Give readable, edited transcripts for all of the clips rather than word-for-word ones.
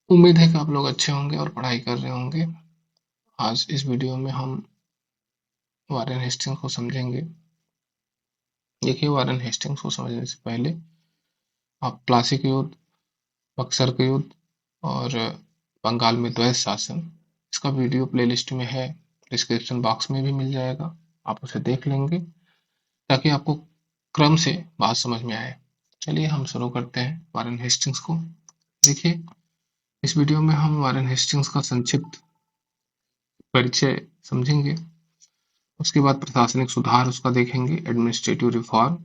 उम्मीद है कि आप लोग अच्छे होंगे और पढ़ाई कर रहे होंगे। आज इस वीडियो में हम वारेन हेस्टिंग्स को समझेंगे। देखिए, वारेन हेस्टिंग्स को समझने से पहले आप प्लासी के युद्ध, बक्सर के युद्ध और बंगाल में द्वैत शासन, इसका वीडियो प्लेलिस्ट में है, डिस्क्रिप्शन बॉक्स में भी मिल जाएगा। आप उसे देख लेंगे ताकि आपको क्रम से बात समझ में आए। चलिए हम शुरू करते हैं वारेन हेस्टिंग्स को। देखिए, इस वीडियो में हम वारेन हेस्टिंग्स का संक्षिप्त परिचय समझेंगे। उसके बाद प्रशासनिक सुधार उसका देखेंगे, एडमिनिस्ट्रेटिव रिफॉर्म।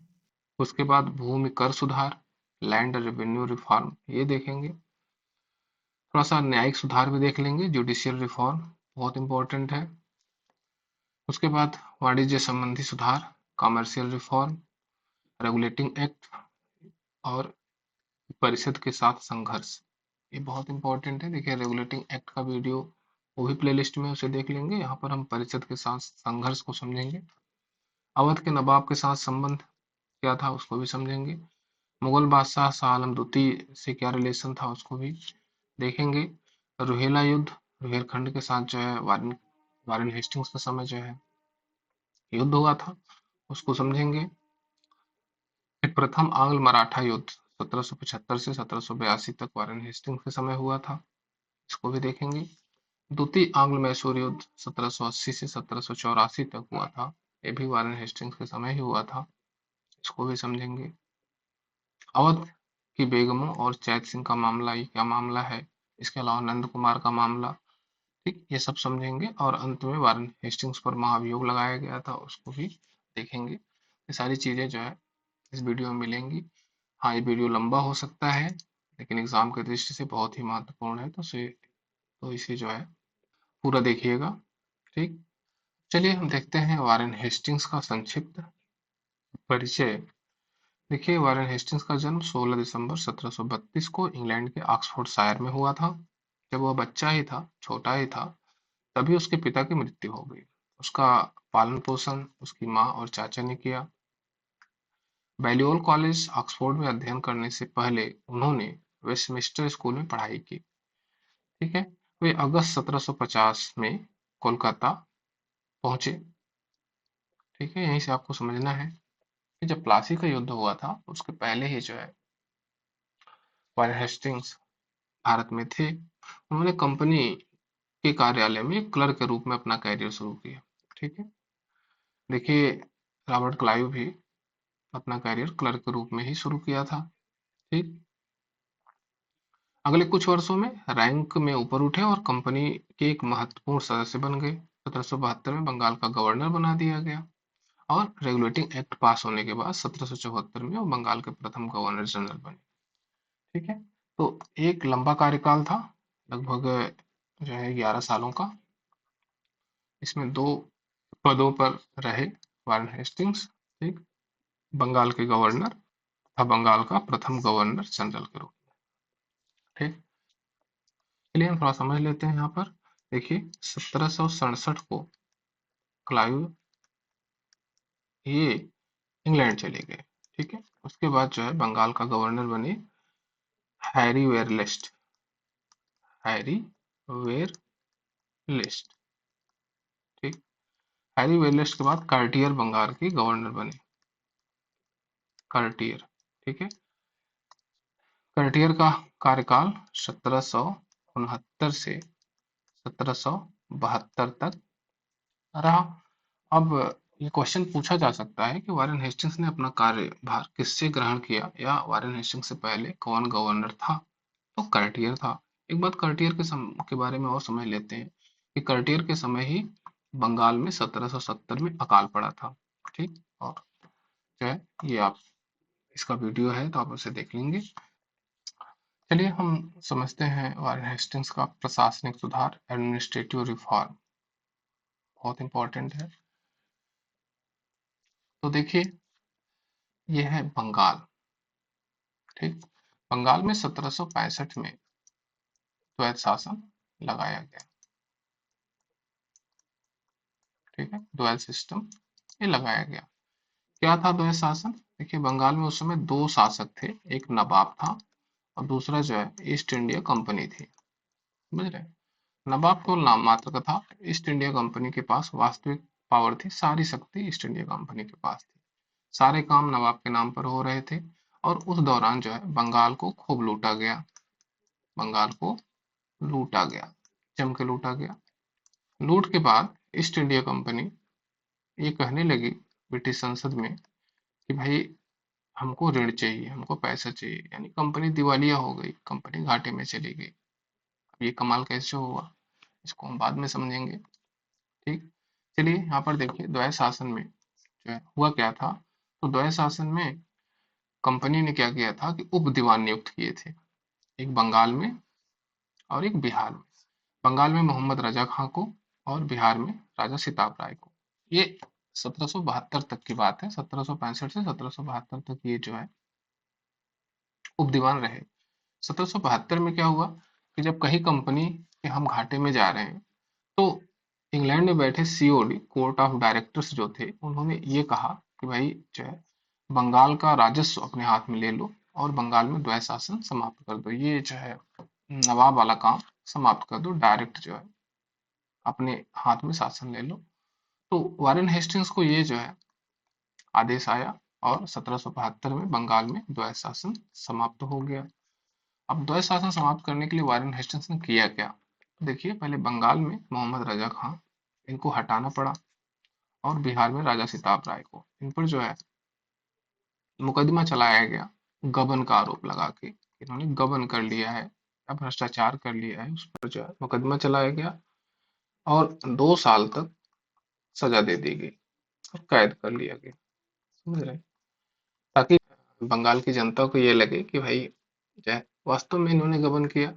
उसके बाद भूमि कर सुधार, लैंड रेवेन्यू रिफॉर्म, ये देखेंगे। थोड़ा सा न्यायिक सुधार भी देख लेंगे, जुडिशियल रिफॉर्म बहुत इंपॉर्टेंट है। उसके बाद वाणिज्य संबंधी सुधार, कमर्शियल रिफॉर्म, रेगुलेटिंग एक्ट और परिषद के साथ संघर्ष, ये बहुत इंपॉर्टेंट है। देखिए, रेगुलेटिंग एक्ट का वीडियो वो भी प्लेलिस्ट में उसे देख लेंगे। यहाँ पर हम परिषद के साथ संघर्ष को समझेंगे। अवध के नवाब के साथ संबंध क्या था उसको भी समझेंगे। मुगल बादशाह शाह आलम द्वितीय से क्या रिलेशन था उसको भी देखेंगे। रुहेला युद्ध, रुहेलखंड के साथ जो है वारेन वारेन हेस्टिंग्स के समय जो है युद्ध हुआ था, उसको समझेंगे। फिर प्रथम आंग्ल मराठा युद्ध 1775 से 1782 तक वारेन हेस्टिंग्स के समय हुआ था, इसको भी देखेंगे। द्वितीय आंग्ल मैसूर युद्ध 1780 से 1784 तक हुआ था, ये भी वारेन हेस्टिंग्स के समय ही हुआ था, इसको भी समझेंगे। अवध की बेगमों और चैत सिंह का मामला, ये क्या मामला है। इसके अलावा नंद कुमार का मामला, ठीक, ये सब समझेंगे। और अंत में वारेन हेस्टिंग्स पर महाभियोग लगाया गया था, उसको भी देखेंगे। ये सारी चीजें जो है इस वीडियो में मिलेंगी। हाँ, ये वीडियो लंबा हो सकता है, लेकिन एग्जाम की दृष्टि से बहुत ही महत्वपूर्ण है, तो इसे जो है पूरा देखिएगा, ठीक। चलिए हम देखते हैं वारेन हेस्टिंग्स का संक्षिप्त परिचय। देखिए, वारेन हेस्टिंग्स का जन्म 16 दिसंबर 1732 को इंग्लैंड के ऑक्सफोर्डशायर में हुआ था। जब वह बच्चा ही था, छोटा ही था, तभी उसके पिता की मृत्यु हो गई। उसका पालन पोषण उसकी माँ और चाचा ने किया। बैलियोल कॉलेज ऑक्सफोर्ड में अध्ययन करने से पहले उन्होंने वेस्टमिंस्टर स्कूल में पढ़ाई की, ठीक है। वे अगस्त 1750 में कोलकाता पहुंचे, ठीक है। यहीं से आपको समझना है कि जब प्लासी का युद्ध हुआ था उसके पहले ही जो है वारेन हेस्टिंग्स भारत में थे। उन्होंने कंपनी के कार्यालय में क्लर्क के रूप में अपना करियर शुरू किया, ठीक है। देखिए, रॉबर्ट क्लाइव भी अपना करियर क्लर्क के रूप में ही शुरू किया था, ठीक। अगले कुछ वर्षों में रैंक में ऊपर उठे और कंपनी के एक महत्वपूर्ण सदस्य बन गए। 1772 में बंगाल का गवर्नर बना दिया गया और रेगुलेटिंग एक्ट पास होने के बाद 1774 में वो बंगाल के प्रथम गवर्नर जनरल बने, ठीक है। तो एक लंबा कार्यकाल था, लगभग जो है 11 सालों का। इसमें दो पदों पर रहे वारेन हेस्टिंग्स, ठीक। बंगाल के गवर्नर था, बंगाल का प्रथम गवर्नर जनरल के रूप में, ठीक। चलिए हम थोड़ा समझ लेते हैं यहाँ पर। देखिए, 1767 को क्लाइव ये इंग्लैंड चले गए, ठीक है। उसके बाद जो है बंगाल का गवर्नर बने हैरी वेरलिस्ट, हैरी वेरलिस्ट, ठीक। हैरी वेरलिस्ट के बाद कार्टियर बंगाल के गवर्नर बने, कार्टियर, ठीक है। कार्टियर का कार्यकाल 1769 से 1772 तक रहा। अब ये क्वेश्चन पूछा जा सकता है कि वारेन हेस्टिंग्स ने अपना कार्यभार किससे ग्रहण किया, या वारेन हेस्टिंग्स से पहले कौन गवर्नर था। तो कर्टियर था। एक बात कर्टियर के बारे में और समझ लेते हैं कि कर्टियर के समय ही बंगाल में 1770 में अकाल पड़ा था, ठीक। और जो है ये आप इसका वीडियो है तो आप उसे देख लेंगे। चलिए हम समझते हैं वारेन हेस्टिंग्स का प्रशासनिक सुधार, एडमिनिस्ट्रेटिव रिफॉर्म, बहुत इंपॉर्टेंट है। तो देखिए, ये है बंगाल, ठीक। बंगाल में 1765 में द्वैत शासन लगाया गया, ठीक है। द्वैत सिस्टम ये लगाया गया। क्या था द्वैत शासन। देखिए, बंगाल में उस समय दो शासक थे, एक नवाब था और दूसरा जो है ईस्ट इंडिया कंपनी थी, समझ रहे? नवाब केवल नाम मात्र का था। ईस्ट इंडिया कंपनी के पास वास्तविक पावर थी, सारी शक्ति ईस्ट इंडिया कंपनी के पास थी। सारे काम नवाब के नाम पर हो रहे थे और उस दौरान जो है बंगाल को खूब लूटा गया। बंगाल को लूटा गया, जम के लूटा गया। लूट के बाद ईस्ट इंडिया कंपनी ये कहने लगी ब्रिटिश संसद में कि भाई हमको ऋण चाहिए, हमको पैसा चाहिए, यानी कंपनी दिवालिया हो गई, कंपनी घाटे में चली गई। अब ये कमाल कैसे हुआ, इसको हम बाद में समझेंगे। ठीक, चलिए यहाँ पर देखिए द्वैत शासन में जो है हुआ क्या था। तो द्वैत शासन में कंपनी ने क्या किया था कि उप दीवान नियुक्त किए थे, एक बंगाल में और एक बिहार में। बंगाल में मोहम्मद रजा खां को और बिहार में राजा सिताब राय को। ये 1772 तक की बात है, 1765 से 1772 तक ये जो है उप दीवान रहे। 1772 में क्या हुआ कि जब कहीं कंपनी के हम घाटे में जा रहे हैं तो इंग्लैंड में बैठे सीओडी कोर्ट ऑफ डायरेक्टर्स जो थे उन्होंने ये कहा कि भाई जो है बंगाल का राजस्व अपने हाथ में ले लो और बंगाल में द्वैत शासन समाप्त कर दो। ये जो है नवाब वाला काम समाप्त कर दो, डायरेक्ट जो है अपने हाथ में शासन ले लो। तो वारेन हेस्टिंग्स को ये जो है आदेश आया और 1772 में बंगाल में द्वैत शासन समाप्त हो गया। अब द्वैत शासन समाप्त करने के लिए वारेन हेस्टिंग्स ने किया क्या? तो देखिए पहले बंगाल में मोहम्मद रजा खां इनको हटाना पड़ा और बिहार में राजा सिताब राय को, इन पर जो है मुकदमा चलाया गया गबन का आरोप लगा के। इन्होंने गबन कर लिया है या भ्रष्टाचार कर लिया है, उस पर जो है मुकदमा चलाया गया और 2 साल तक सजा दे दी गई और कैद कर लिया गया। समझ रहे? ताकि बंगाल की जनता को ये लगे कि भाई जो है वास्तव में इन्होंने गबन किया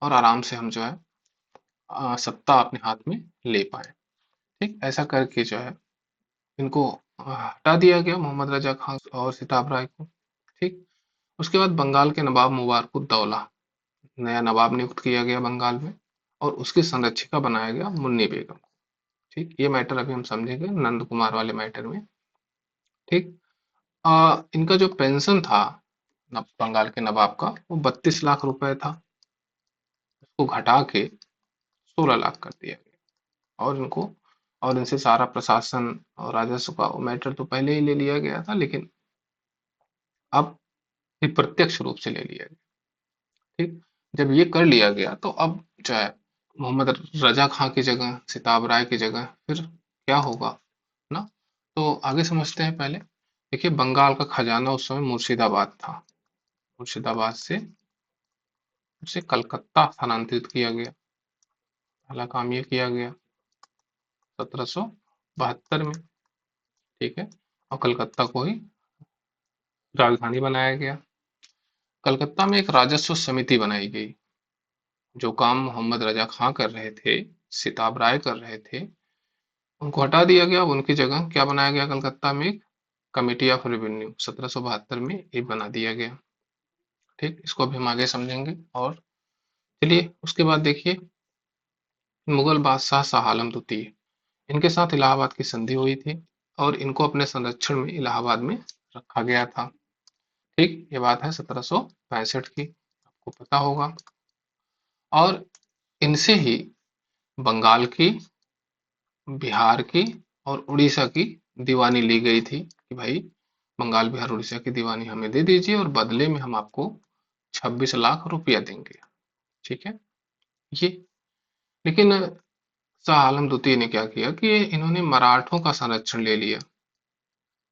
और आराम से हम जो है सत्ता अपने हाथ में ले पाए। ठीक, ऐसा करके जो है इनको हटा दिया गया, मोहम्मद रजा खान और सिताब राय को। ठीक, उसके बाद बंगाल के नवाब मुबारकुद्दौला नया नवाब नियुक्त किया गया बंगाल में और उसकी संरक्षिका बनाया गया मुन्नी बेगम। ठीक, ये मैटर अभी हम समझेंगे नंद कुमार वाले मैटर में। ठीक, इनका जो पेंशन था बंगाल के नवाब का वो 32 लाख रुपए था, उसको घटा के 16 लाख कर दिया गया और इनको और इनसे सारा प्रशासन और राजस्व का मैटर तो पहले ही ले लिया गया था, लेकिन अब प्रत्यक्ष रूप से ले लिया गया। ठीक, जब ये कर लिया गया तो अब जो है मोहम्मद रजा खां की जगह सिताब राय की जगह फिर क्या होगा ना। तो आगे समझते हैं। पहले देखिए बंगाल का खजाना उस समय मुर्शिदाबाद था, मुर्शिदाबाद से उसे कलकत्ता स्थानांतरित किया गया। पहला काम ये किया गया 1772 में। ठीक है, और कलकत्ता को ही राजधानी बनाया गया। कलकत्ता में एक राजस्व समिति बनाई गई। जो काम मोहम्मद रजा खां कर रहे थे, सिताब राय कर रहे थे, उनको हटा दिया गया। उनकी जगह क्या बनाया गया कलकत्ता में? एक कमेटी ऑफ रेवेन्यू 1772 में ये बना दिया गया। ठीक, इसको अभी हम आगे समझेंगे। और चलिए उसके बाद देखिए मुगल बादशाह शाह आलम द्वितीय, इनके साथ इलाहाबाद की संधि हुई थी और इनको अपने संरक्षण में इलाहाबाद में रखा गया था। ठीक, ये बात है 1765 की, आपको पता होगा। और इनसे ही बंगाल की, बिहार की और उड़ीसा की दीवानी ली गई थी कि भाई बंगाल बिहार उड़ीसा की दीवानी हमें दे दीजिए और बदले में हम आपको 26 लाख रुपया देंगे। ठीक है, ये लेकिन शाह आलम द्वितीय ने क्या किया कि इन्होंने मराठों का संरक्षण ले लिया,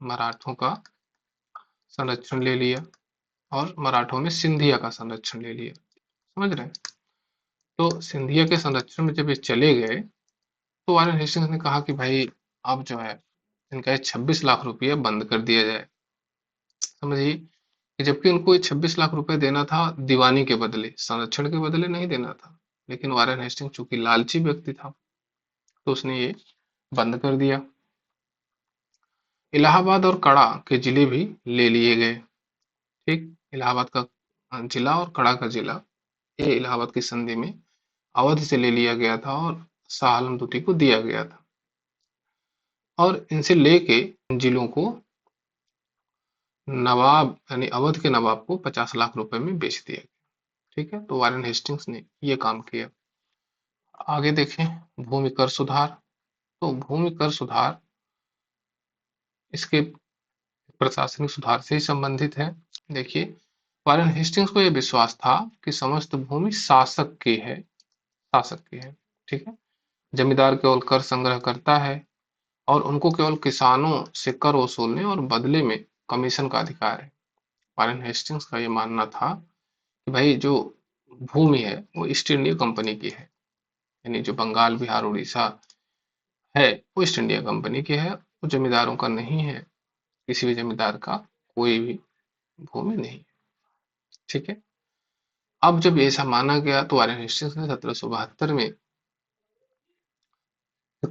मराठों का संरक्षण ले लिया और मराठों में सिंधिया का संरक्षण ले लिया। समझ रहे हैं? तो सिंधिया के संरक्षण में जब ये चले गए तो वारेन हेस्टिंग्स ने कहा कि भाई अब जो है इनका ये 26 लाख रुपया बंद कर दिया जाए। समझिए कि जबकि उनको ये 26 लाख रुपए देना था दीवानी के बदले, संरक्षण के बदले नहीं देना था। लेकिन वारेन हेस्टिंग्स चूंकि लालची व्यक्ति था तो उसने ये बंद कर दिया। इलाहाबाद और कड़ा के जिले भी ले लिए गए। ठीक, इलाहाबाद का जिला और कड़ा का जिला ये इलाहाबाद की संधि में अवध से ले लिया गया था और शाह आलम द्वितीय को दिया गया था और इनसे लेके इन जिलों को नवाब यानी अवध के नवाब को 50 लाख रुपए में बेच दिया गया। ठीक है, तो वारेन हेस्टिंग्स ने ये काम किया। आगे देखें, भूमि कर सुधार। तो भूमि कर सुधार इसके प्रशासनिक सुधार से ही संबंधित है। देखिए, वारेन हेस्टिंग्स को यह विश्वास था कि समस्त भूमि शासक की है। ठीक है, जमींदार केवल कर संग्रह करता है और उनको केवल किसानों से कर वसूलने और बदले में कमीशन का अधिकार है। वारेन हेस्टिंग्स का यह मानना था कि भाई जो भूमि है वो ईस्ट इंडिया कंपनी की है, यानी जो बंगाल, बिहार, उड़ीसा है वो ईस्ट इंडिया कंपनी की है, वो जमींदारों का नहीं है, किसी भी जमींदार का कोई भी भूमि नहीं। ठीक है, अब जब ऐसा माना गया तो वारेन हेस्टिंग्स ने 1772 में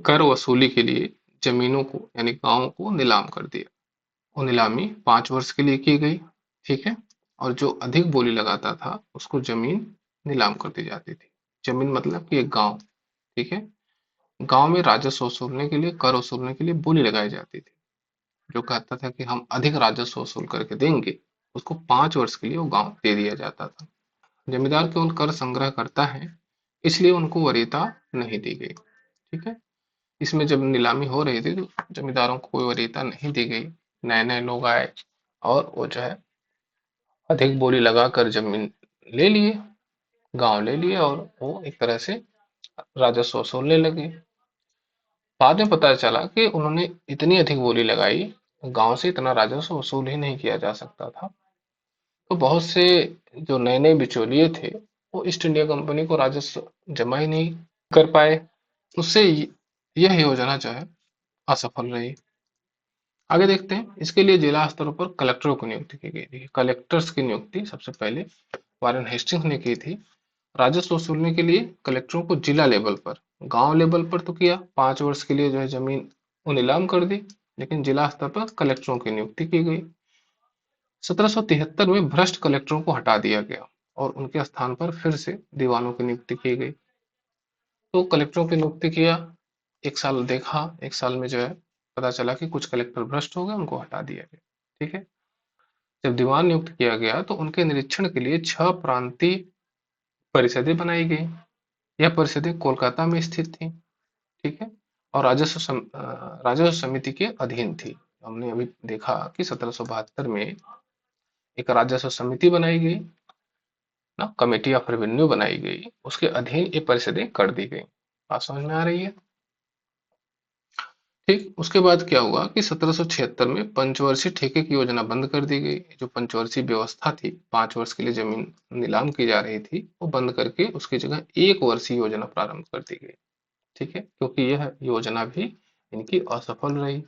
कर वसूली के लिए जमीनों को यानी गांवों को नीलाम कर दिया। वो नीलामी 5 वर्ष के लिए की गई। ठीक है, और जो अधिक बोली लगाता था उसको जमीन नीलाम कर दी जाती थी। जमीन मतलब कि एक गांव। ठीक है, गांव में राजस्व वसूलने के लिए, कर वसूलने के लिए बोली लगाई जाती थी। जो कहता था कि हम अधिक राजस्व वसूल करके देंगे, उसको 5 वर्ष के लिए वो गांव दे दिया जाता था। जमींदार केवल कर संग्रह करता है, इसलिए उनको वरीयता नहीं दी गई। ठीक है, इसमें जब नीलामी हो रही थी तो जमींदारों को कोई वरीयता नहीं दी गई। नए नए लोग आए और वो जो है अधिक बोली लगाकर जमीन ले लिए, गांव ले लिए और वो एक तरह से राजस्व वसूलने लगे। बाद में पता चला कि उन्होंने इतनी अधिक बोली लगाई, गांव से इतना राजस्व वसूल ही नहीं किया जा सकता था। तो बहुत से जो नए नए बिचौलिए थे वो ईस्ट इंडिया कंपनी को राजस्व जमा ही नहीं कर पाए। उससे यह योजना जो है असफल रही। आगे देखते हैं, इसके लिए जिला स्तर पर कलेक्टरों की नियुक्ति की गई थी। कलेक्टर्स की नियुक्ति सबसे पहले वारेन हेस्टिंग्स ने की थी। राजस्व वसूलने के लिए कलेक्टरों को जिला लेवल पर, गांव लेवल पर तो किया, 5 वर्ष के लिए जो है जमीन वो नीलाम कर दी, लेकिन जिला स्तर पर कलेक्टरों की नियुक्ति की गई। 1773 में भ्रष्ट कलेक्टरों को हटा दिया गया और उनके स्थान पर फिर से दीवानों की नियुक्ति की गई। तो कलेक्टरों की नियुक्ति किया, 1 साल देखा, 1 साल में जो है पता चला कि कुछ कलेक्टर भ्रष्ट हो गए, उनको हटा दिया गया। ठीक है, जब दीवान नियुक्त किया गया तो उनके निरीक्षण के लिए 6 प्रांतीय परिषदें बनाई गई। यह परिषदें कोलकाता में स्थित थी। ठीक है, और राजस्व समिति के अधीन थी। हमने अभी देखा कि 1772 में एक राजस्व समिति बनाई गई ना, कमेटी ऑफ रेवेन्यू बनाई गई, उसके अधीन ये परिषदें कर दी गई। बात समझ में आ रही है? ठीक, उसके बाद क्या हुआ कि 1776 में पंचवर्षीय ठेके की योजना बंद कर दी गई। जो पंचवर्षीय व्यवस्था थी, 5 वर्ष के लिए जमीन नीलाम की जा रही थी, वो बंद करके उसकी जगह 1 वर्षीय योजना प्रारंभ कर दी गई। ठीक है, क्योंकि यह योजना भी इनकी असफल रही।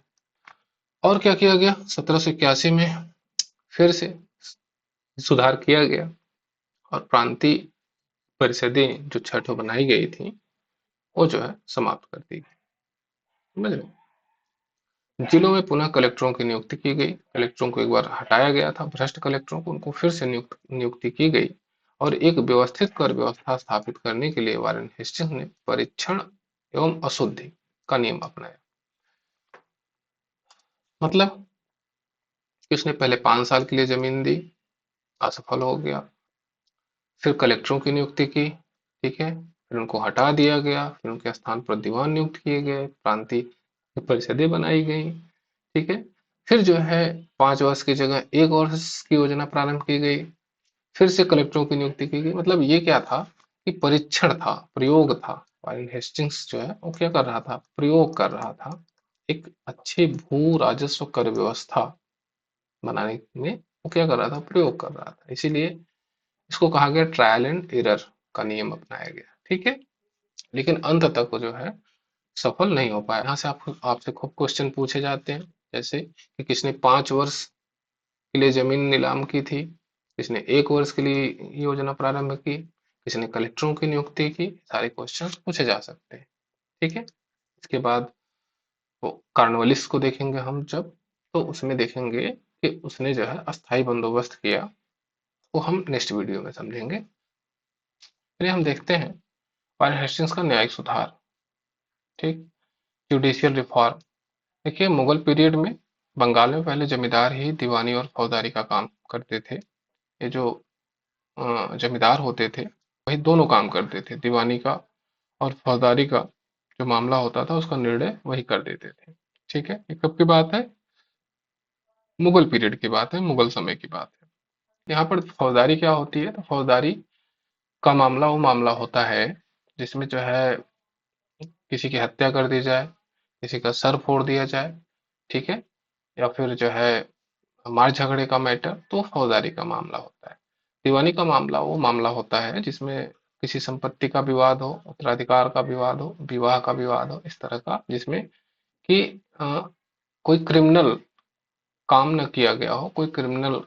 और क्या किया गया, 1781 में फिर से सुधार किया गया और प्रांतीय परिषदें जो छठों बनाई गई थी वो जो है समाप्त कर दी गई। समझ रहे? जिलों में पुनः कलेक्टरों की नियुक्ति की गई। कलेक्टरों को एक बार हटाया गया था, भ्रष्ट कलेक्टरों को, उनको फिर से नियुक्ति की गई और एक व्यवस्थित कर व्यवस्था स्थापित करने के लिए वारेन हेस्टिंग्स ने परीक्षण एवं अशुद्धि का नियम अपनाया। मतलब कि उसने पहले 5 साल के लिए जमीन दी, असफल हो गया, फिर कलेक्टरों की नियुक्ति की। ठीक है, फिर उनको हटा दिया गया, फिर उनके स्थान पर दीवान नियुक्त किए गए, प्रांतीय परिषदें बनाई गई। ठीक है, फिर जो है 5 वर्ष की जगह 1 वर्ष की योजना प्रारंभ की गई, फिर से कलेक्टरों की नियुक्ति की गई। मतलब ये क्या था कि परीक्षण था, प्रयोग था। वारेन हेस्टिंग्स जो है वो क्या कर रहा था, प्रयोग कर रहा था, एक अच्छी भू राजस्व कर व्यवस्था बनाने में वो क्या कर रहा था, प्रयोग कर रहा था। इसीलिए इसको कहा गया ट्रायल एंड एरर का नियम अपनाया गया। ठीक है, लेकिन अंत तक वो जो है सफल नहीं हो पाया। यहाँ से आपसे खूब क्वेश्चन पूछे जाते हैं, जैसे कि किसने 5 वर्ष के लिए जमीन नीलाम की थी, किसने 1 वर्ष के लिए योजना प्रारंभ की, किसने कलेक्टरों की नियुक्ति की, सारे क्वेश्चन पूछे जा सकते हैं। ठीक है, इसके बाद वो कार्नवालिस को देखेंगे हम जब, तो उसमें देखेंगे कि उसने जो है अस्थाई बंदोबस्त किया, वो हम नेक्स्ट वीडियो में समझेंगे। चलिए हम देखते हैं वारेन हेस्टिंग्स का न्यायिक सुधार। ठीक, जुडिशियल रिफॉर्म। देखिए, मुगल पीरियड में बंगाल में पहले जमींदार ही दीवानी और फौजदारी का काम करते थे। ये जो जमींदार होते थे वही दोनों काम करते थे, दीवानी का और फौजदारी का जो मामला होता था उसका निर्णय वही कर देते थे। ठीक है, ये कब की बात है? मुगल पीरियड की बात है, मुगल समय की बात है। यहाँ पर फौजदारी क्या होती है? तो फौजदारी का मामला वो मामला होता है जिसमें जो है किसी की हत्या कर दी जाए, किसी का सर फोड़ दिया जाए, ठीक है, या फिर जो है मार झगड़े का मैटर, तो फौजदारी का मामला होता है। दीवानी का मामला वो मामला होता है जिसमें किसी संपत्ति का विवाद हो, उत्तराधिकार का विवाद हो, विवाह का विवाद हो, इस तरह का, जिसमें कि कोई क्रिमिनल काम न किया गया हो, कोई क्रिमिनल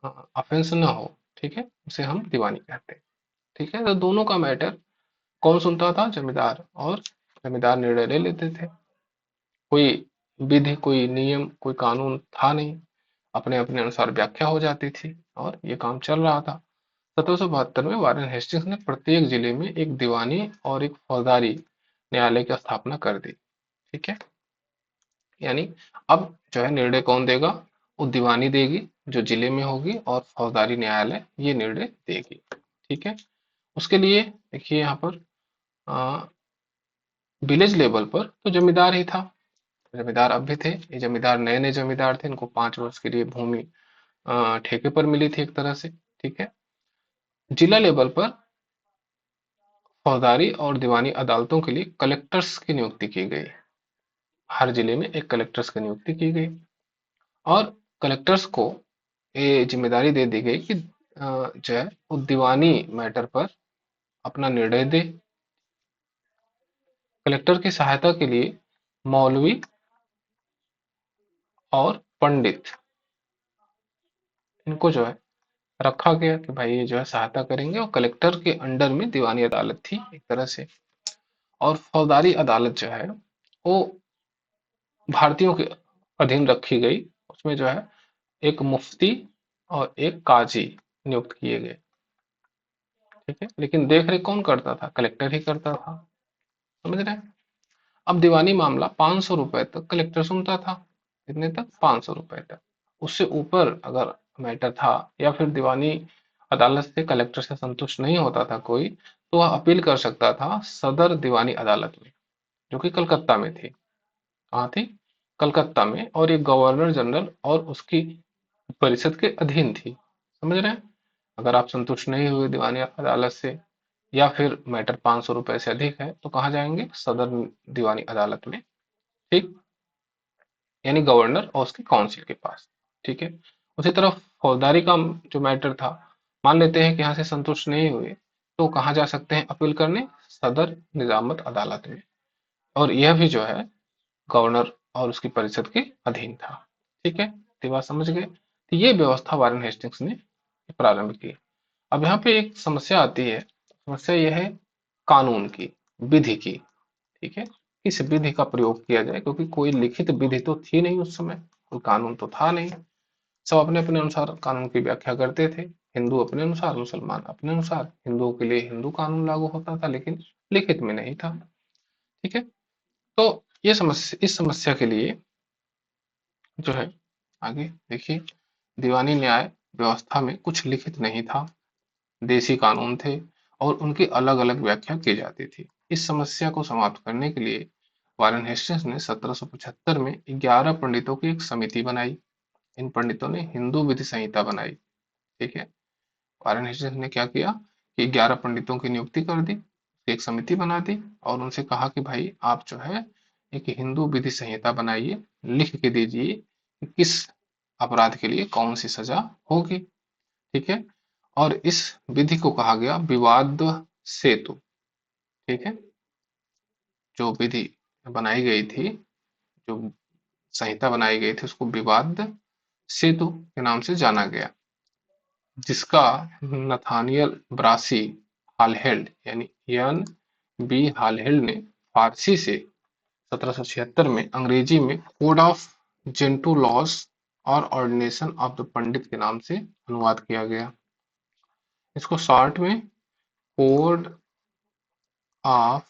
ऑफेंस न हो, ठीक है, उसे हम दीवानी कहते हैं। ठीक है, तो दोनों का मैटर कौन सुनता था? जमींदार, और जमींदार निर्णय ले लेते थे। कोई विधि, कोई नियम, कोई कानून था नहीं, अपने अपने अनुसार व्याख्या हो जाती थी और ये काम चल रहा था। 1772 में वारेन हेस्टिंग्स ने प्रत्येक जिले में एक दीवानी और एक फौजदारी न्यायालय की स्थापना कर दी। ठीक है, यानी अब जो है निर्णय कौन देगा? वो दीवानी देगी जो जिले में होगी, और फौजदारी न्यायालय ये निर्णय देगी। ठीक है, उसके लिए देखिए यहाँ पर विलेज लेवल पर तो जमींदार ही था। जमींदार अब भी थे, ये जमींदार नए नए जमींदार थे, इनको 5 वर्ष के लिए भूमि ठेके पर मिली थी एक तरह से। ठीक है, जिला लेवल पर फौजदारी और दीवानी अदालतों के लिए कलेक्टर्स की नियुक्ति की गई। हर जिले में एक कलेक्टर्स की नियुक्ति की गई, और कलेक्टर्स को ये जिम्मेदारी दे दी गई कि जो है वो दीवानी मैटर पर अपना निर्णय दे। कलेक्टर की सहायता के लिए मौलवी और पंडित, इनको जो है रखा गया कि भाई ये जो है सहायता करेंगे, और कलेक्टर के अंडर में दीवानी अदालत थी एक तरह से। और फौजदारी अदालत जो है वो भारतीयों के अधीन रखी गई। उसमें जो है एक मुफ्ती और एक काजी नियुक्त किए गए। ठीक है, लेकिन देख रेख कौन करता था? कलेक्टर ही करता था। समझ रहे हैं? अब दीवानी मामला 500 रुपए तक कलेक्टर सुनता था। कितने तक? 500 रुपए तक। उससे ऊपर अगर मैटर था, या फिर दीवानी अदालत से कलेक्टर से संतुष्ट नहीं होता था कोई, तो वह अपील कर सकता था सदर दीवानी अदालत में, जो कि कलकत्ता में थी। कहाँ थी? कलकत्ता में। और ये गवर्नर जनरल और उसकी परिषद के अधीन थी। समझ रहे हैं? अगर आप संतुष्ट नहीं हुए दीवानी अदालत से, या फिर मैटर 500 रुपए से अधिक है, तो कहाँ जाएंगे? सदर दीवानी अदालत में। ठीक, यानी गवर्नर और उसके काउंसिल के पास। ठीक है, उसी तरह फौजदारी का जो मैटर था, मान लेते हैं कि यहाँ से संतुष्ट नहीं हुए, तो कहाँ जा सकते हैं अपील करने? सदर निजामत अदालत में। और यह भी जो है गवर्नर और उसकी परिषद के अधीन था। ठीक है, तो बात समझ गए? तो ये व्यवस्था वारेन हेस्टिंग्स ने प्रारंभ की। अब यहाँ पे एक समस्या आती है। समस्या यह है कानून की, विधि की। ठीक है, किस विधि का प्रयोग किया जाए, क्योंकि कोई लिखित विधि तो थी नहीं उस समय, कोई कानून तो था नहीं। सब अपने अपने अनुसार कानून की व्याख्या करते थे। हिंदू अपने अनुसार, मुसलमान अपने अनुसार। हिंदुओं के लिए हिंदू कानून लागू होता था, लेकिन लिखित में नहीं था। ठीक है, तो ये समस्या, इस समस्या के लिए जो है, आगे देखिए, दीवानी न्याय व्यवस्था में कुछ लिखित नहीं था, देसी कानून थे, और उनकी अलग अलग व्याख्या की जाती थी। इस समस्या को समाप्त करने के लिए वारेन हेस्टिंग्स ने 1775 में 11 पंडितों की एक समिति बनाई। इन पंडितों ने हिंदू विधि संहिता बनाई। ठीक है, वारेन हेस्टिंग्स ने क्या किया कि 11 पंडितों की नियुक्ति कर दी, एक समिति बना दी, और उनसे कहा कि भाई आप जो है एक हिंदू विधि संहिता बनाइए, लिख के दीजिए कि किस अपराध के लिए कौन सी सजा होगी। ठीक है, और इस विधि को कहा गया विवाद सेतु। ठीक है, जो विधि बनाई गई थी, जो संहिता बनाई गई थी, उसको विवाद सेतु के नाम से जाना गया, जिसका नथानियल ब्रासी हालहेल्ड, यानी यन बी हालहेल्ड ने फारसी से 1776 में अंग्रेजी में कोड ऑफ जेंटू लॉज और ऑर्डिनेशन ऑफ द पंडित के नाम से अनुवाद किया गया। इसको शॉर्ट में कोड ऑफ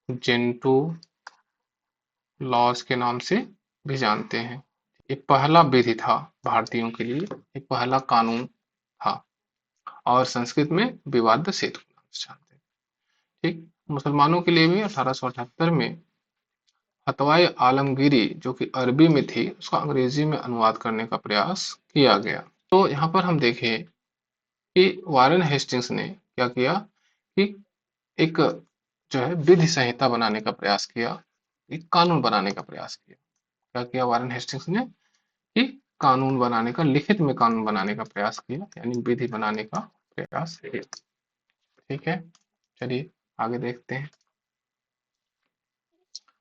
जेंटू लॉज के नाम से भी जानते हैं। एक पहला विधि था भारतीयों के लिए, एक पहला कानून था, और संस्कृत में विवाद सेतु के नाम से जानते हैं। ठीक। मुसलमानों के लिए भी 1878 में फतवाए आलमगीरी जो कि अरबी में थी उसका अंग्रेजी में अनुवाद करने का प्रयास किया गया। तो यहाँ पर हम देखें कि वारेन हेस्टिंग्स ने क्या किया कि एक जो है विधि संहिता बनाने का प्रयास किया, एक कानून बनाने का प्रयास किया। क्या किया वारेन हेस्टिंग्स ने कि कानून बनाने का, लिखित में कानून बनाने का प्रयास किया, यानी विधि बनाने का प्रयास किया। ठीक है, चलिए आगे देखते हैं।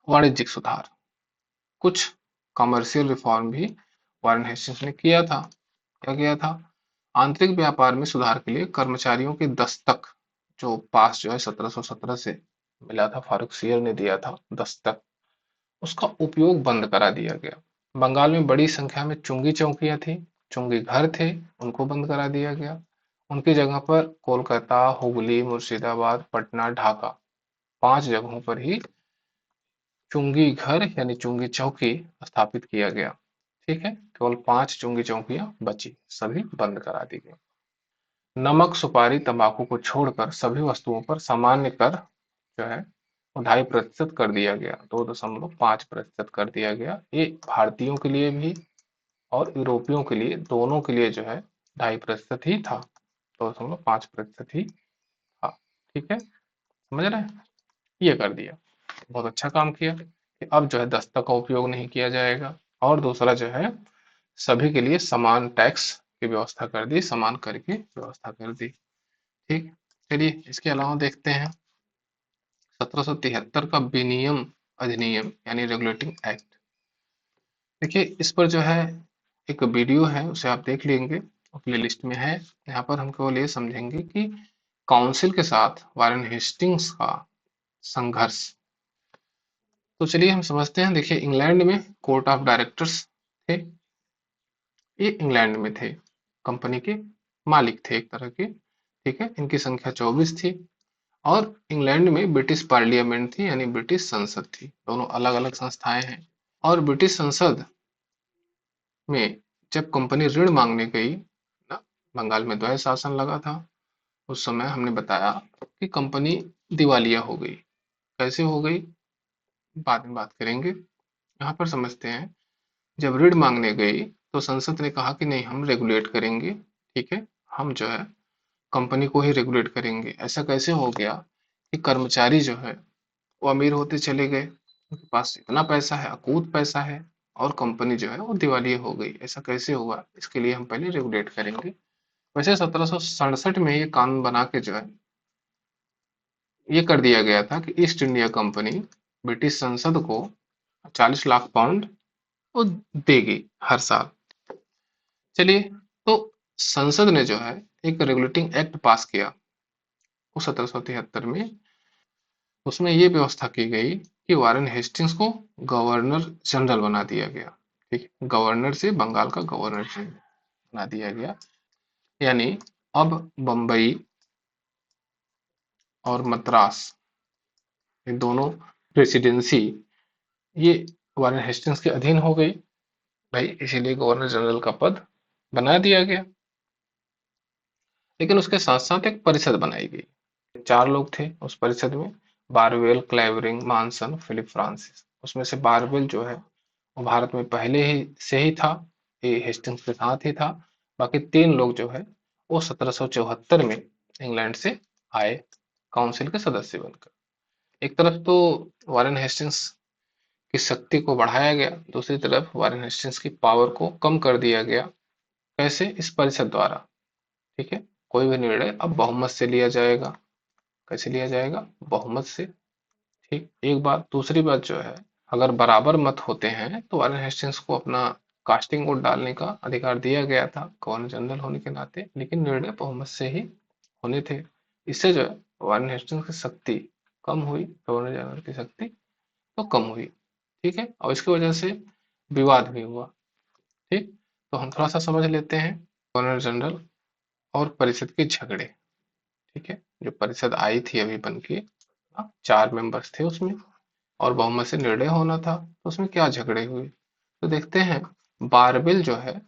वाणिज्यिक सुधार, कुछ कमर्शियल रिफॉर्म भी वारेन हेस्टिंग्स ने किया था। क्या किया था? आंतरिक व्यापार में सुधार के लिए कर्मचारियों की दस्तक, जो पास जो है 1717 से मिला था, फारूक सियर ने दिया था दस्तक, उसका उपयोग बंद करा दिया गया। बंगाल में बड़ी संख्या में चुंगी चौकियां थी, चुंगी घर थे, उनको बंद करा दिया गया। उनकी जगह पर कोलकाता, हुगली, मुर्शिदाबाद, पटना, ढाका, 5 जगहों पर ही चुंगी घर यानी चुंगी चौकी स्थापित किया गया। ठीक है, केवल 5 चुंगी चौकियां बची, सभी बंद करा दी गई। नमक, सुपारी, तंबाकू को छोड़कर सभी वस्तुओं पर सामान्य कर जो है वो 2.5% कर दिया गया, 2.5% कर दिया गया। ये भारतीयों के लिए भी और यूरोपियों के लिए, दोनों के लिए जो है 2.5% ही था, 2.5% ही था। ठीक है, समझ रहे हैं? ये कर दिया, बहुत अच्छा काम किया कि अब जो है दस्तक का उपयोग नहीं किया जाएगा। और दूसरा जो है सभी के लिए समान टैक्स की व्यवस्था कर दी, समान कर की व्यवस्था कर दी। ठीक, चलिए इसके अलावा देखते हैं 1773 का विनियम अधिनियम यानी रेगुलेटिंग एक्ट। देखिए इस पर जो है एक वीडियो है, उसे आप देख लेंगे, प्ले लिस्ट में है। यहाँ पर हम केवल ये समझेंगे कि काउंसिल के साथ वारेन हेस्टिंग्स का संघर्ष। तो चलिए हम समझते हैं। देखिए इंग्लैंड में कोर्ट ऑफ डायरेक्टर्स थे, ये इंग्लैंड में थे, कंपनी के मालिक थे एक तरह के। ठीक है, इनकी संख्या 24 थी। और इंग्लैंड में ब्रिटिश पार्लियामेंट थी यानी ब्रिटिश संसद थी, दोनों अलग अलग संस्थाएं हैं। और ब्रिटिश संसद में जब कंपनी ऋण मांगने गई ना, बंगाल में द्वैध शासन लगा था, उस समय हमने बताया कि कंपनी दिवालिया हो गई। कैसे हो गई बाद में बात करेंगे, यहाँ पर समझते हैं। जब ऋण मांगने गई तो संसद ने कहा कि नहीं, हम रेगुलेट करेंगे। ठीक है, हम जो है कंपनी को ही रेगुलेट करेंगे। ऐसा कैसे हो गया कि कर्मचारी जो है वो अमीर होते चले गए, उनके पास इतना पैसा है, अकूत पैसा है, और कंपनी जो है वो दिवालिया हो गई। ऐसा कैसे हुआ, इसके लिए हम पहले रेगुलेट करेंगे। वैसे 1767 में ये कानून बना के जो है ये कर दिया गया था कि ईस्ट इंडिया कंपनी ब्रिटिश संसद को 40 लाख पाउंड वो देगी हर साल। चलिए, तो संसद ने जो है एक रेगुलेटिंग एक्ट पास किया वो 1773 में। उसमें ये व्यवस्था की गई कि वारेन हेस्टिंग्स को गवर्नर जनरल बना दिया गया। ठीक है, गवर्नर से बंगाल का गवर्नर जनरल बना दिया गया। यानी अब बंबई और मद्रास, ये दोनों प्रेसिडेंसी ये वारेन हेस्टिंग्स के अधीन हो गई भाई, इसीलिए गवर्नर जनरल का पद बना दिया गया। लेकिन उसके साथ साथ एक परिषद बनाई गई। 4 लोग थे उस परिषद में, बारवेल, क्लेवरिंग, मानसन, फिलिप फ्रांसिस। उसमें से बारवेल जो है वो भारत में पहले ही से ही था, ये हेस्टिंग्स के साथ ही था। बाकी 3 लोग जो है वो 1774 में इंग्लैंड से आए काउंसिल के सदस्य बनकर। एक तरफ तो वारेन हेस्टिंग्स की शक्ति को बढ़ाया गया, दूसरी तरफ वारेन हेस्टिंग्स की पावर को कम कर दिया गया। कैसे? इस परिषद द्वारा। ठीक है, कोई भी निर्णय अब बहुमत से लिया जाएगा। कैसे लिया जाएगा? बहुमत से। ठीक, एक बात। दूसरी बात जो है, अगर बराबर मत होते हैं तो वारेन हेस्टिंग्स को अपना कास्टिंग वोट डालने का अधिकार दिया गया था गवर्नर जनरल होने के नाते, लेकिन निर्णय बहुमत से ही होने थे। इससे जो है वारेन हेस्टिंग्स की शक्ति कम हुई, गवर्नर जनरल की शक्ति तो कम हुई। ठीक है, और इसकी वजह से विवाद भी हुआ। ठीक, तो हम थोड़ा सा समझ लेते हैं गवर्नर जनरल और परिषद के झगड़े। ठीक है, जो परिषद आई थी अभी बन के, 4 मेंबर्स थे उसमें और बहुमत से निर्णय होना था, तो उसमें क्या झगड़े हुए तो देखते हैं। बारबेल जो है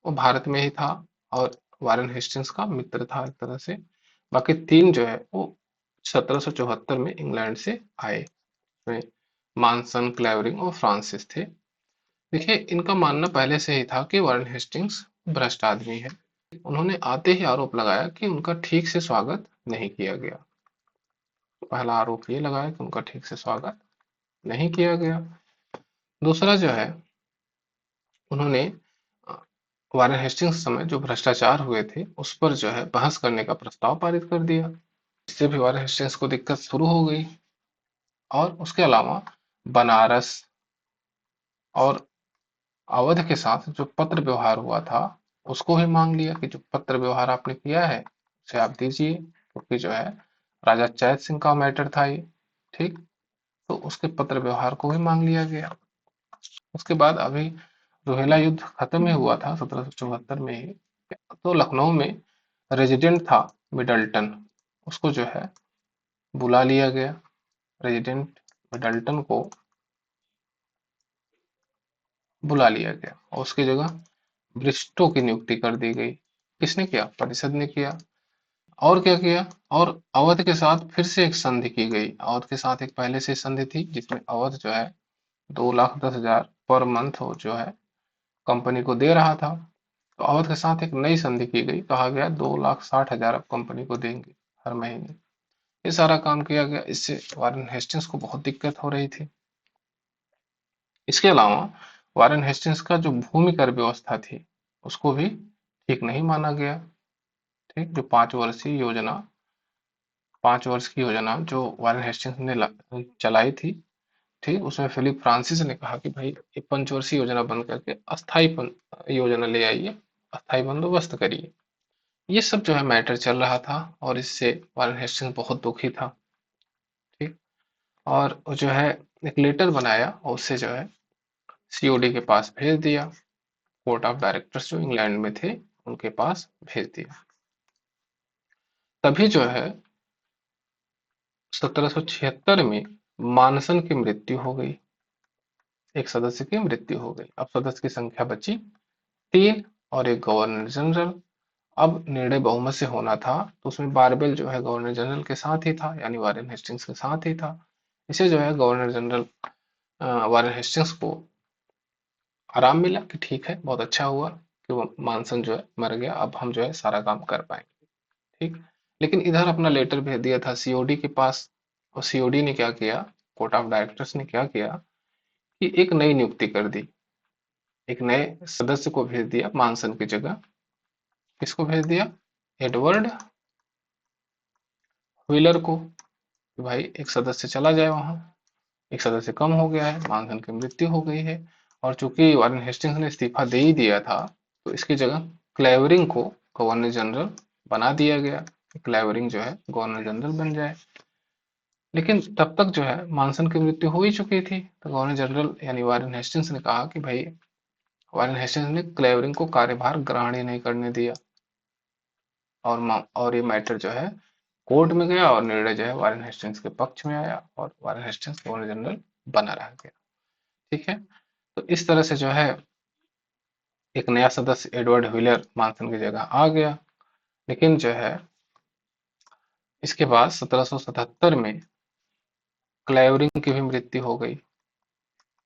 वो भारत में ही था और वारेन हेस्टिंग्स का मित्र था एक तरह से। बाकी 3 जो है वो 1774 में इंग्लैंड से आए। इसमें मानसन, क्लेवरिंग और फ्रांसिस थे। देखिए, इनका मानना पहले से ही था कि वारेन हेस्टिंग्स भ्रष्ट आदमी है। उन्होंने आते ही आरोप लगाया कि उनका ठीक से स्वागत नहीं किया गया। तो पहला आरोप ये लगाया कि उनका ठीक से स्वागत नहीं किया गया। दूसरा जो है, उन्होंने वारेन हेस्टिंग्स समय जो भ्रष्टाचार हुए थे उस पर जो है बहस करने का प्रस्ताव पारित कर दिया। इससे भी वारेन हेस्टिंग्स को दिक्कत शुरू हो गई। और उसके अलावा बनारस और अवध के साथ जो पत्र व्यवहार हुआ था उसको भी मांग लिया कि जो पत्र व्यवहार आपने किया है उसे आप दीजिए, क्योंकि जो है राजा चैत सिंह का मैटर था ये। ठीक, तो उसके पत्र व्यवहार को भी मांग लिया गया। उसके बाद अभी रोहिला युद्ध खत्म ही हुआ था 1774 में ही। तो लखनऊ में रेजिडेंट था मिडल्टन, उसको जो है बुला लिया गया। रेजिडेंट मिडल्टन को बुला लिया गया और उसकी जगह ब्रिस्टो की नियुक्ति कर दी गई। किसने किया? परिषद ने किया। और क्या किया? और अवध के साथ फिर से एक संधि की गई। अवध के साथ एक पहले से संधि थी जिसमें अवध जो है 2,10,000 पर मंथ हो जो है कंपनी को दे रहा था। तो अवध के साथ एक नई संधि की गई, कहा गया 2,60,000 अब कंपनी को देंगे हर महीने। ये सारा काम किया गया। इससे वारेन हेस्टिंग्स को बहुत दिक्कत हो रही थी। इसके अलावा वारेन हेस्टिंग्स का जो भूमि कर व्यवस्था थी उसको भी ठीक नहीं माना गया। ठीक, जो 5 वर्षीय योजना, 5 वर्ष की योजना जो वारेन हेस्टिंग्स ने चलाई थी, ठीक, उसमें फिलिप फ्रांसिस ने कहा कि भाई ये पंचवर्षीय योजना बंद करके अस्थायी योजना ले आइए, अस्थायी बंदोबस्त करिए। ये सब जो है मैटर चल रहा था और इससे वारेन हेस्टिंग्स बहुत दुखी था। ठीक, और वो जो है एक लेटर बनाया और उससे जो है सीओडी के पास भेज दिया। कोर्ट ऑफ डायरेक्टर्स जो इंग्लैंड में थे उनके पास भेज दिया। तभी जो है 1776 में मानसन की मृत्यु हो गई। एक सदस्य की मृत्यु हो गई। अब सदस्य की संख्या बची 3 और एक गवर्नर जनरल। अब निर्णय बहुमत से होना था तो उसमें बारबेल जो है गवर्नर जनरल के साथ ही था, यानी वारेन हेस्टिंग्स के साथ ही था। इसे जो है गवर्नर जनरल वारेन हेस्टिंग्स को आराम मिला कि ठीक है, बहुत अच्छा हुआ कि वो मानसन जो है मर गया, अब हम जो है सारा काम कर पाएंगे। ठीक, लेकिन इधर अपना लेटर भेज दिया था सीओडी के पास और सीओडी ने क्या किया, कोर्ट ऑफ डायरेक्टर्स ने क्या किया कि एक नई नियुक्ति कर दी। एक नए सदस्य को भेज दिया मानसन की जगह। किसको भेज दिया? एडवर्ड व्हीलर को, कि भाई एक सदस्य चला जाए वहां। एक सदस्य कम हो गया है, मानसन की मृत्यु हो गई है और चूंकि वारेन हेस्टिंग्स ने इस्तीफा दे ही दिया था तो इसकी जगह क्लेवरिंग को गवर्नर जनरल बना दिया गया। क्लेवरिंग जो है गवर्नर जनरल बन जाए। लेकिन तब तक जो है मानसन की मृत्यु हो ही चुकी थी, तो गवर्नर जनरल यानी वारेन हेस्टिंग्स ने कहा कि भाई, वारेन हेस्टिंग्स ने क्लेवरिंग को कार्यभार ग्रहण ही नहीं करने दिया और ये मैटर जो है कोर्ट में गया और निर्णय जो है वारेन हेस्टिंग्स के पक्ष में आया और वारेन हेस्टिंग्स गवर्नर जनरल बना रह गया। ठीक है, तो इस तरह से जो है एक नया सदस्य एडवर्ड व्हीलर मानसन की जगह आ गया। लेकिन जो है इसके बाद 1777 में क्लेवरिंग की भी मृत्यु हो गई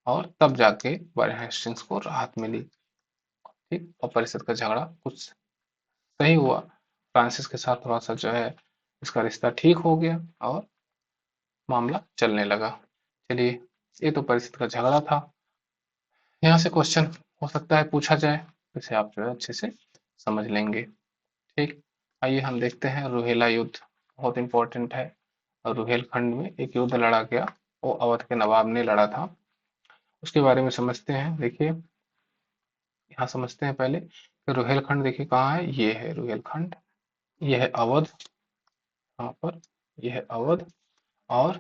और तब जाके वारेन हेस्टिंग्स को राहत मिली। ठीक, और परिषद का झगड़ा कुछ सही हुआ। फ्रांसिस के साथ थोड़ा सा जो है इसका रिश्ता ठीक हो गया और मामला चलने लगा। चलिए, ये तो परिषद का झगड़ा था। यहाँ से क्वेश्चन हो सकता है पूछा जाए, इसे आप जो है अच्छे से समझ लेंगे। ठीक, आइए हम देखते हैं रुहेला युद्ध। बहुत इंपॉर्टेंट है। और रुहेलखंड में एक युद्ध लड़ा गया, वो अवध के नवाब ने लड़ा था। उसके बारे में समझते हैं। देखिए, यहाँ समझते हैं पहले कि रुहेलखंड देखिए कहाँ है। ये है रुहेलखंड, ये है अवध, यहाँ पर यह है अवध और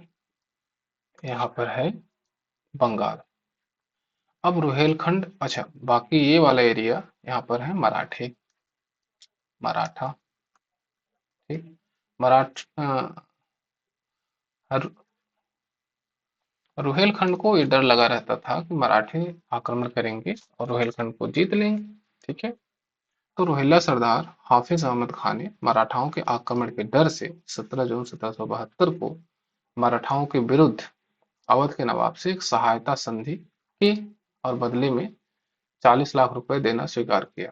यहाँ पर है बंगाल। अब रुहेलखंड, अच्छा बाकी ये वाला एरिया यहाँ पर है मराठे, मराठा। ठीक, मराठ रुहेलखंड को ये डर लगा रहता था कि मराठे आक्रमण करेंगे और रुहेलखंड को जीत लेंगे। ठीक है, तो रोहिल्ला सरदार हाफिज अहमद खान ने मराठाओं के आक्रमण के डर से 17 जून 1772 को मराठाओं के विरुद्ध अवध के नवाब से एक सहायता संधि की और बदले में 40 लाख रुपए देना स्वीकार किया।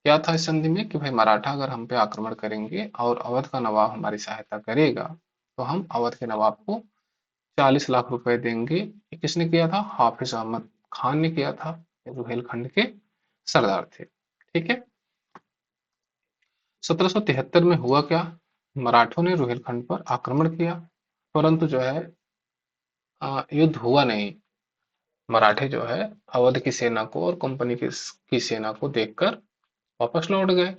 क्या था इस संधि में कि भाई मराठा अगर हम पे आक्रमण करेंगे और अवध का नवाब हमारी सहायता करेगा तो हम अवध के नवाब को 40 लाख रुपए देंगे। ये किसने किया था? हाफिज अहमद खान ने किया था। ये रुहेलखंड के सरदार थे। ठीक है। 1773 में हुआ क्या? मराठों ने रुहेलखंड पर आक्रमण किया, परंतु जो है युद्ध हुआ नहीं। मराठे जो है अवध की सेना को और कंपनी की सेना को देखकर वापस लौट गए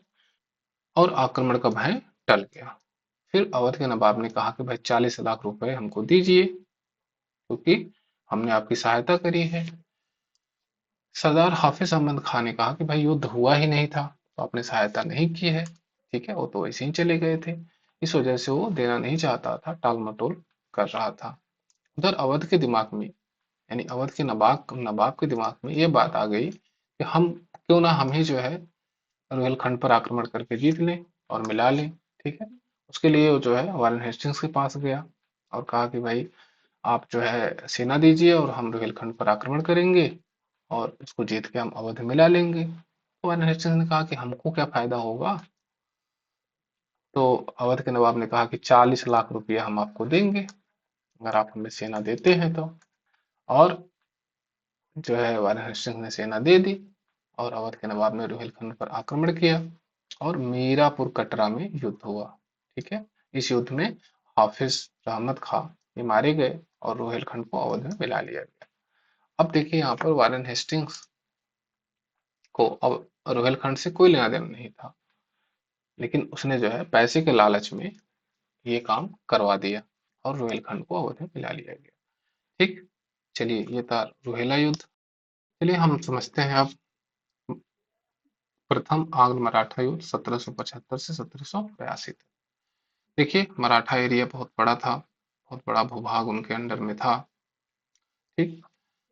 और आक्रमण का भय टल गया। फिर अवध के नवाब ने कहा कि भाई 40 लाख रुपए हमको दीजिए क्योंकि हमने आपकी सहायता करी है। सरदार हाफिज अहमद खान ने कहा कि भाई युद्ध हुआ ही नहीं था तो आपने सहायता नहीं की है। ठीक है, वो तो वैसे ही चले गए थे। इस वजह से वो देना नहीं चाहता था, टाल मटोल कर रहा था। उधर अवध के दिमाग में, यानी अवध के नवाब नवाब के दिमाग में ये बात आ गई कि हम क्यों ना हम ही जो है रुहेलखंड पर आक्रमण करके जीत लें और मिला लें। ठीक है। उसके लिए वो जो है वारेन हेस्टिंग्स के पास गया और कहा कि भाई आप जो है सेना दीजिए और हम रुहेलखंड पर आक्रमण करेंगे और इसको जीत के हम अवध में मिला लेंगे। तो वारेन हेस्टिंग्स ने कहा कि हमको क्या फायदा होगा। तो अवध के नवाब ने कहा कि 40 लाख रुपया हम आपको देंगे अगर आप हमें सेना देते हैं तो। और जो है वारेन हेस्टिंग्स ने सेना दे दी और अवध के नवाब ने रुहेलखंड पर आक्रमण किया और मीरापुर कटरा में युद्ध हुआ। ठीक है। इस युद्ध में हाफिज अहमद खां ये मारे गए और रोहिलखंड को अवध में मिला लिया गया। अब देखिए यहाँ पर वारेन हेस्टिंग्स को अब रोहिलखंड से कोई लेना देना नहीं था, लेकिन उसने जो है पैसे के लालच में ये काम करवा दिया और रोहिलखंड को अवध में मिला लिया गया। ठीक। चलिए, ये था रोहिला युद्ध। चलिए हम समझते हैं अब प्रथम आंग्ल मराठा युद्ध 1775 से 1782 तक। देखिए मराठा एरिया बहुत बड़ा था, बहुत बड़ा भूभाग उनके अंडर में था। ठीक।